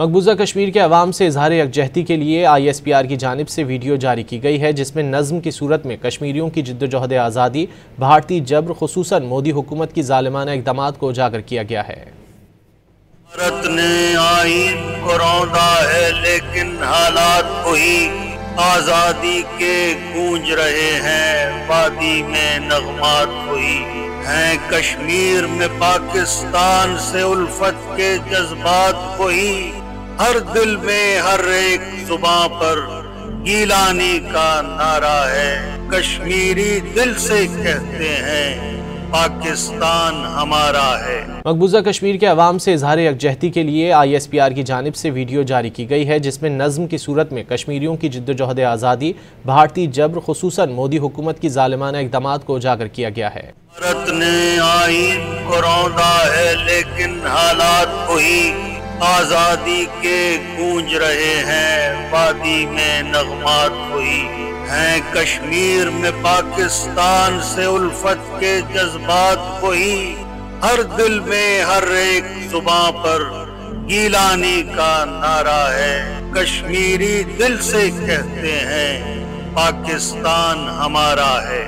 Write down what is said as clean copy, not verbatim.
مقبوضہ کشمیر کے عوام سے اظہار یکجہتی کے لیے ISPR کی جانب سے ویڈیو جاری کی گئی ہے، جس میں نظم کی صورت میں کشمیریوں کی جدوجہد آزادی، بھارتی جبر، خصوصاً مودی حکومت کی ظالمانہ اقدامات کو اجاگر کیا گیا ہے۔ بھارت نے آئین کو روندا ہے لیکن حالات وہی آزادی کے گونج رہے ہیں، وادی میں نغمات وہی ہیں، کشمیر میں پاکستان سے الفت کے جذبات وہی، ہر دل میں ہر ایک زباں پر گیلانی کا نعرہ ہے، کشمیری دل سے کہتے ہیں پاکستان ہمارا ہے۔ مقبوضہ کشمیر کے عوام سے اظہار یکجہتی کے لیے ISPR کی جانب سے ویڈیو جاری کی گئی ہے، جس میں نظم کی صورت میں کشمیریوں کی جدوجہد آزادی، بھارتی جبر، خصوصاً مودی حکومت کی ظالمانہ اقدامات کو اجاگر کیا گیا ہے۔ بھارت نے آئین کو روندا ہے لیکن حالات وہی آزادی کے گونج رہے ہیں، وادی میں نغمات وہی ہیں، کشمیر میں پاکستان سے الفت کے جذبات وہی، ہر دل میں ہر ایک زباں پر گیلانی کا نعرہ ہے، کشمیری دل سے کہتے ہیں پاکستان ہمارا ہے۔